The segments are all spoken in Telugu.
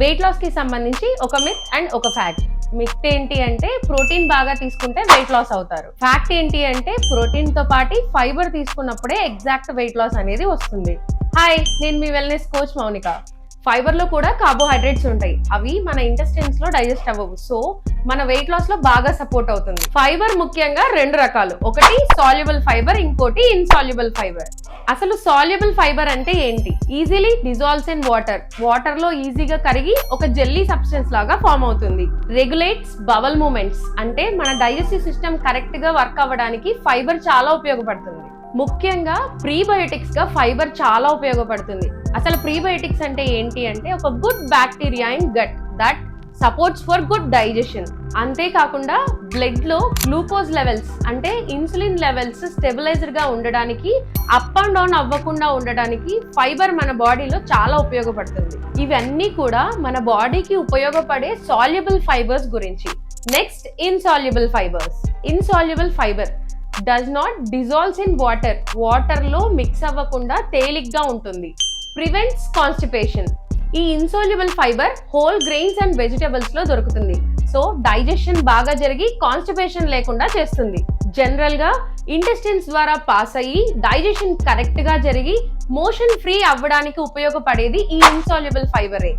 వెయిట్ లాస్ కి సంబంధించి ఒక మిత్ అండ్ ఒక ఫ్యాక్ట్. మిత్ ఏంటి అంటే ప్రోటీన్ బాగా తీసుకుంటే వెయిట్ లాస్ అవుతారు. ఫ్యాక్ట్ ఏంటి అంటే ప్రోటీన్ తో పాటు ఫైబర్ తీసుకున్నప్పుడే ఎగ్జాక్ట్ వెయిట్ లాస్ అనేది వస్తుంది. హాయ్, నేను మీ వెల్నెస్ కోచ్ మౌనిక. ఫైబర్ లో కూడా కార్బోహైడ్రేట్స్ ఉంటాయి. అవి మన ఇంటెస్టైన్స్ లో డైజెస్ట్ అవ్వవు. సో మన వెయిట్ లాస్ లో బాగా సపోర్ట్ అవుతుంది. ఫైబర్ ముఖ్యంగా రెండు రకాలు. ఒకటి సాల్యుబుల్ ఫైబర్, ఇంకోటి ఇన్సాల్యుబుల్ ఫైబర్. అసలు సాల్యుబుల్ ఫైబర్ అంటే ఏంటి? Easily dissolves in water. Water లో ఈజీగా కరిగి ఒక జెల్లీ సబ్స్టెన్స్ లాగా ఫామ్ అవుతుంది. Regulates bowel movements. అంటే మన డైజెస్టివ్ సిస్టమ్ కరెక్ట్ గా వర్క్ అవ్వడానికి ఫైబర్ చాలా ఉపయోగపడుతుంది. ముఖ్యంగా ప్రీబయోటిక్స్ గా ఫైబర్ చాలా ఉపయోగపడుతుంది. అసలు ప్రీబయోటిక్స్ అంటే ఏంటి అంటే ఒక good bacteria in gut that supports for good digestion. అంతేకాకుండా బ్లడ్ లో గ్లూకోజ్ లెవెల్స్ అంటే ఇన్సులిన్ లెవెల్స్ స్టెబిలైజర్ గా ఉండడానికి, అప్ అండ్ డౌన్ అవ్వకుండా ఉండడానికి ఫైబర్ మన బాడీలో చాలా ఉపయోగపడుతుంది. ఇవన్నీ కూడా మన బాడీకి ఉపయోగపడే సాల్యుబుల్ ఫైబర్స్ గురించి. Next insoluble fibres. Insoluble fibre does not dissolves in water. Water లో మిక్స్ అవ్వకుండా తేలిగ్గా ఉంటుంది. Prevents constipation. ఈ insoluble fibre whole grains and vegetables లో దొరుకుతుంది. సో డైజెషన్ బాగా జరిగి కాన్స్టిపేషన్ లేకుండా చేస్తుంది. జనరల్ గా ఇంటెస్టైన్స్ ద్వారా పాస్ అయ్యి డైజెషన్ కరెక్ట్ గా జరిగి మోషన్ ఫ్రీ అవ్వడానికి ఉపయోగపడేది ఈ ఇన్సాల్యుబుల్ ఫైబరే.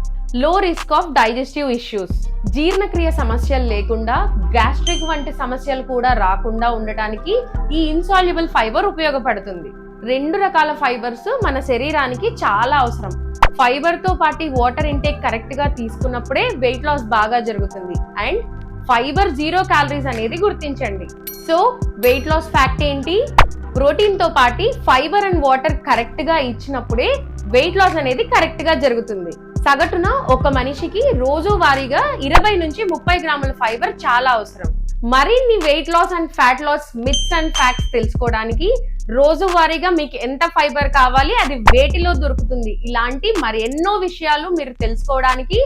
లో రిస్క్ ఆఫ్ డైజెస్టివ్ ఇష్యూస్. జీర్ణక్రియ సమస్యలు లేకుండా, గ్యాస్ట్రిక్ వంటి సమస్యలు కూడా రాకుండా ఉండటానికి ఈ ఇన్సాల్యుబుల్ ఫైబర్ ఉపయోగపడుతుంది. రెండు రకాల ఫైబర్స్ మన శరీరానికి చాలా అవసరం. ఫైబర్ తో పాటు వాటర్ ఇంటేక్ కరెక్ట్ గా తీసుకున్నప్పుడే వెయిట్ లాస్ బాగా జరుగుతుంది. అండ్ ఫైబర్ 0 క్యాలరీస్ అనేది గుర్తించండి. సో వెయిట్ లాస్ ఫ్యాక్ట్ ఏంటి? ప్రోటీన్ తో పాటు ఫైబర్ అండ్ వాటర్ కరెక్ట్ గా ఇచ్చినప్పుడే వెయిట్ లాస్ అనేది కరెక్ట్ గా జరుగుతుంది. సగటున ఒక మనిషికి రోజువారీగా 20 నుంచి 30 గ్రాముల ఫైబర్ చాలా అవసరం. మరిన్ని weight loss and fat loss myths and facts తెలుసుకోవడానికి రోజువారీగా మీకు ఎంత ఫైబర్ కావాలి, అది వేటిలో దొరుకుతుంది, ఇలాంటి మరి ఎన్నో విషయాలు మీరు తెలుసుకోవడానికి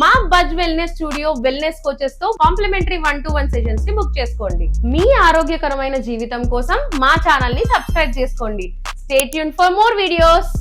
మా buzz wellness studio wellness coaches తో కాంప్లిమెంటరీ 1-to-1 సెషన్స్ ని బుక్ చేసుకోండి. మీ ఆరోగ్యకరమైన జీవితం కోసం మా ఛానల్ ని సబ్స్క్రైబ్ చేసుకోండి. Stay tuned for more videos.